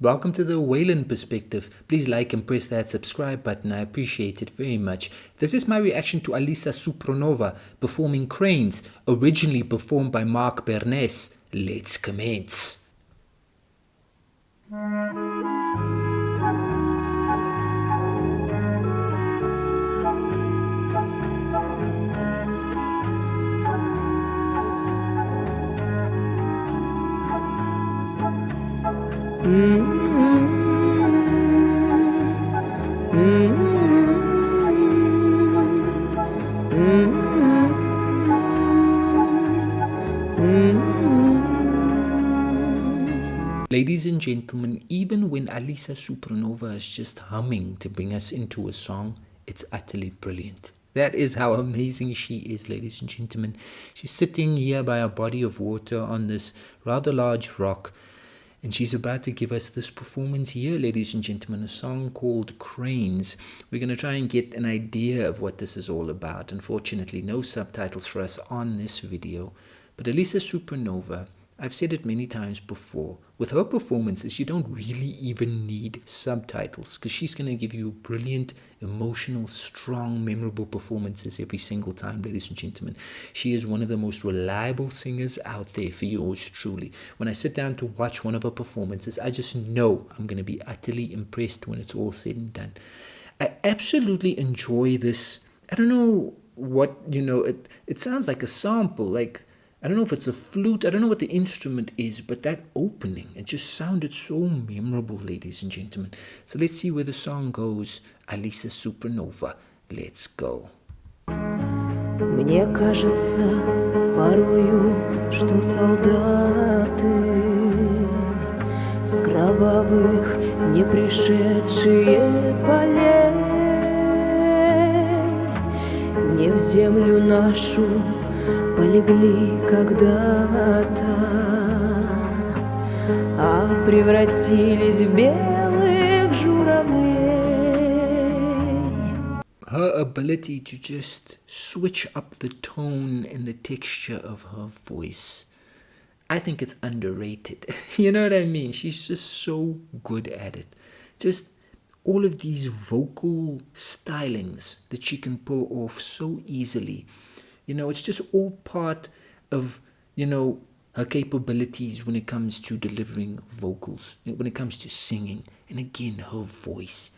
Welcome to the Waylon perspective. Please like and press that subscribe button. I appreciate it very much. This is my reaction to Alisa Supronova performing Cranes, originally performed by Bernes. Let's commence. Ladies and gentlemen, even when Alisa Supronova is just humming to bring us into a song, it's utterly brilliant. That is how amazing she is, ladies and gentlemen. She's sitting here by a body of water on this rather large rock, and she's about to give us this performance here, ladies and gentlemen, a song called Cranes. We're going to try and get an idea of what this is all about. Unfortunately, no subtitles for us on this video. But Alisa Supronova, I've said it many times before, with her performances, you don't really even need subtitles because she's going to give you brilliant, emotional, strong, memorable performances every single time, ladies and gentlemen. She is one of the most reliable singers out there for yours truly. When I sit down to watch one of her performances, I just know I'm going to be utterly impressed when it's all said and done. I absolutely enjoy this. I don't know what, it sounds like a sample, like, I don't know if it's a flute, I don't know what the instrument is, but that opening, it just sounded so memorable, ladies and gentlemen. So let's see where the song goes. Alisa Supronova, let's go. Мне кажется порою, что солдаты с кровавых не пришедшие полей не в землю нашу полегли когда-то, а превратились в белых журавлей. Her ability to just switch up the tone and the texture of her voice, I think it's underrated. You know what I mean? She's just so good at it. Just all of these vocal stylings that she can pull off so easily. It's just all part of, her capabilities when it comes to delivering vocals, when it comes to singing. And again, her voice,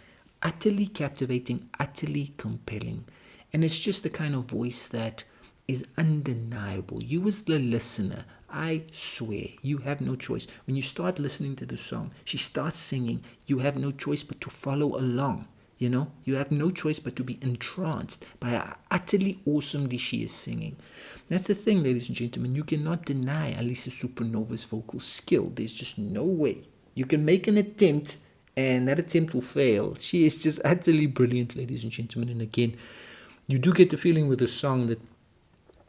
utterly captivating, utterly compelling. And it's just the kind of voice that is undeniable. You as the listener, I swear, you have no choice. When you start listening to the song, she starts singing, you have no choice but to follow along. You have no choice but to be entranced by how utterly awesomely she is singing. That's the thing, ladies and gentlemen. You cannot deny Alisa Supronova's vocal skill. There's just no way. You can make an attempt, and that attempt will fail. She is just utterly brilliant, ladies and gentlemen. And again, you do get the feeling with the song that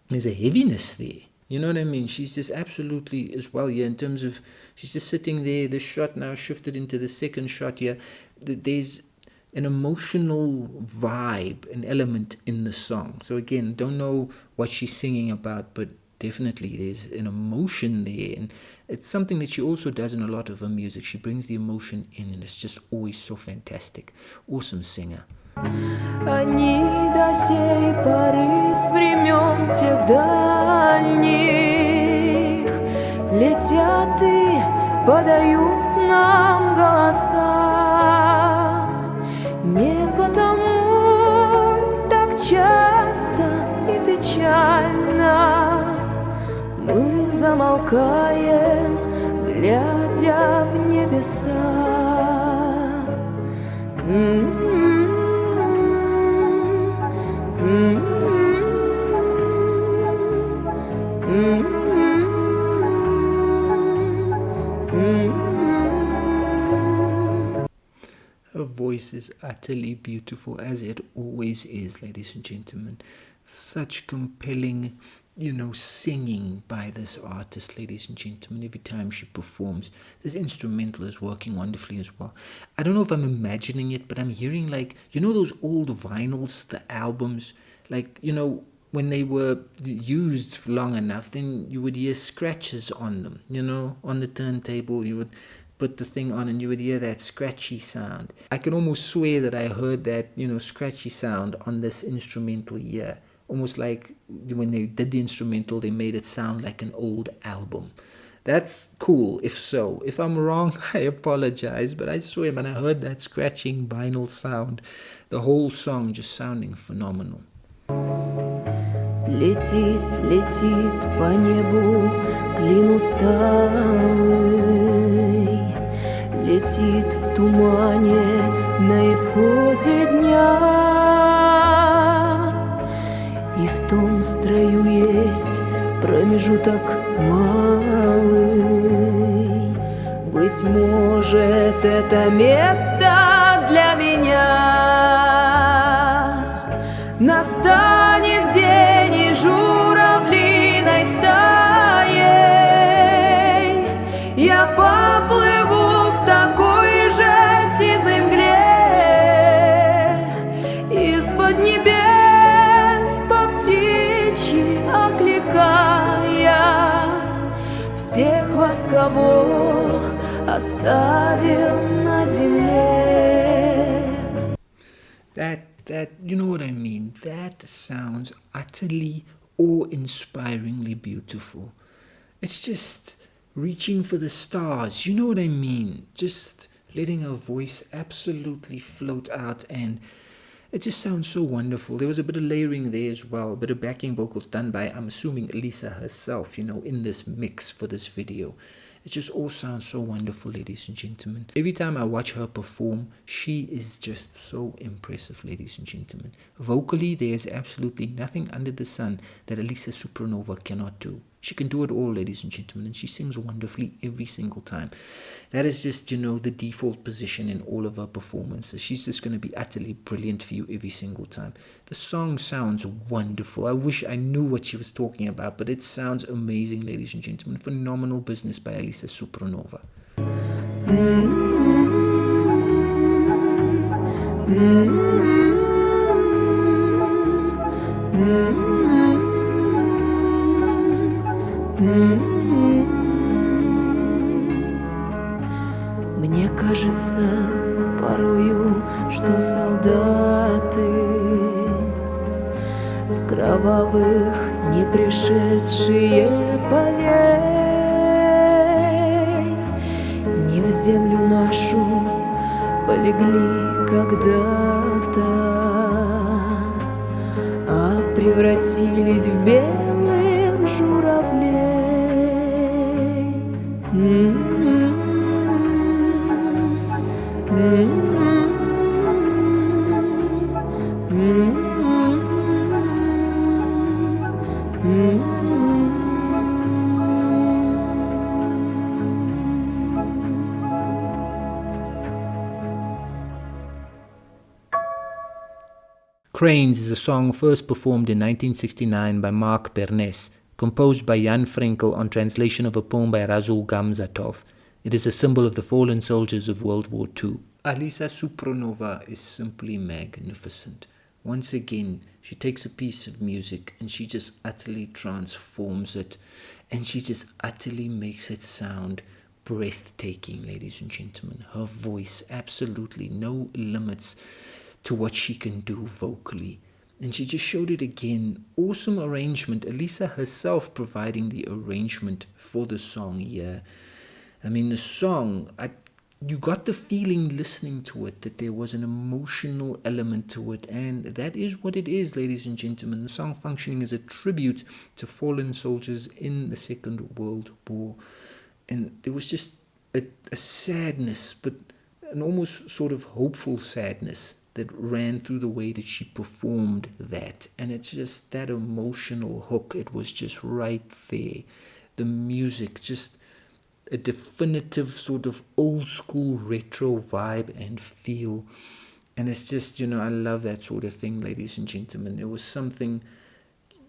there's a heaviness there. You know what I mean? She's just absolutely as well here in terms of she's just sitting there. The shot now shifted into the second shot here. There's an emotional vibe, an element in the song. So again, don't know what she's singing about, but definitely there's an emotion there. And it's something that she also does in a lot of her music. She brings the emotion in, and it's just always so fantastic. Awesome singer. Они до сей поры с времен тех дальних летят и подают нам голоса. Не потому так часто и печально мы замолкаем, глядя в небеса. Her voice is utterly beautiful, as it always is, ladies and gentlemen. Such compelling, singing by this artist, ladies and gentlemen. Every time she performs, this instrumental is working wonderfully as well. I don't know if I'm imagining it, but I'm hearing those old vinyls, the albums, when they were used for long enough, then you would hear scratches on them, on the turntable. You would put the thing on and you would hear that scratchy sound. I can almost swear that I heard that, scratchy sound on this instrumental here. Almost like when they did the instrumental, they made it sound like an old album. That's cool, if so. If I'm wrong, I apologize, but I swear, man, I heard that scratching vinyl sound. The whole song just sounding phenomenal. Летит, летит по небу клин усталый, летит в тумане на исходе дня. И в том строю есть промежуток малый. Быть может, это место для меня. Настанет день, и журавлиной стаей я поплыву в такой же сизой мгле. Из-под небес по птичьи окликая всех вас, кого оставил на земле. That, you know what I mean? That sounds utterly awe-inspiringly beautiful. It's just reaching for the stars, you know what I mean? Just letting her voice absolutely float out, and it just sounds so wonderful. There was a bit of layering there as well, a bit of backing vocals done by, I'm assuming, Alisa herself, in this mix for this video. It just all sounds so wonderful, ladies and gentlemen. Every time I watch her perform, she is just so impressive, ladies and gentlemen. Vocally, there is absolutely nothing under the sun that Alisa Supronova cannot do. She can do it all, ladies and gentlemen, and she sings wonderfully every single time. That is just, the default position in all of her performances. She's just going to be utterly brilliant for you every single time. The song sounds wonderful. I wish I knew what she was talking about, but it sounds amazing, ladies and gentlemen. Phenomenal business by Alisa Supronova. Мне кажется порою, что солдаты с кровавых не пришедшие полей не в землю нашу полегли когда-то, а превратились в белых журавлей. Cranes is a song first performed in 1969 by Mark Bernes, composed by Jan Frenkel on translation of a poem by Razul Gamzatov. It is a symbol of the fallen soldiers of World War II. Alisa Supronova is simply magnificent. Once again, she takes a piece of music and she just utterly transforms it, and she just utterly makes it sound breathtaking, ladies and gentlemen. Her voice, absolutely no limits to what she can do vocally. And she just showed it again. Awesome arrangement. Alisa herself providing the arrangement for the song here. I mean, the song, you got the feeling listening to it that there was an emotional element to it, and that is what it is, ladies and gentlemen. The song functioning as a tribute to fallen soldiers in the Second World War. And there was just a sadness, but an almost sort of hopeful sadness that ran through the way that she performed that. And it's just that emotional hook. It was just right there. The music, just a definitive sort of old school retro vibe and feel. And it's just, I love that sort of thing, ladies and gentlemen. There was something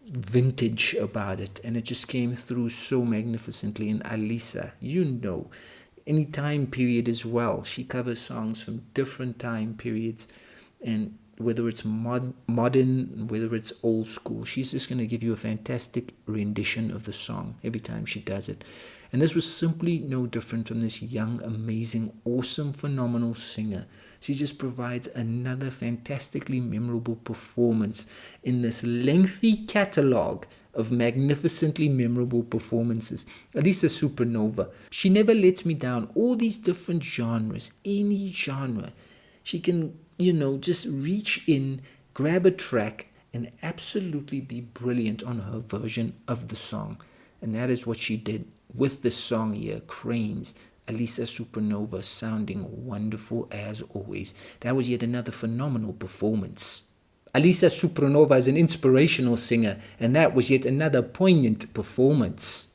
vintage about it, and it just came through so magnificently in Alisa. Any time period as well. She covers songs from different time periods, and whether it's modern, whether it's old school, she's just going to give you a fantastic rendition of the song every time she does it. And this was simply no different from this young, amazing, awesome, phenomenal singer. She just provides another fantastically memorable performance in this lengthy catalogue of magnificently memorable performances. Alisa Supronova, she never lets me down. All these different genres, any genre, she can, just reach in, grab a track, and absolutely be brilliant on her version of the song. And that is what she did with the song here, Cranes. Alisa Supronova sounding wonderful as always. That was yet another phenomenal performance. Alisa Supronova is an inspirational singer, and that was yet another poignant performance.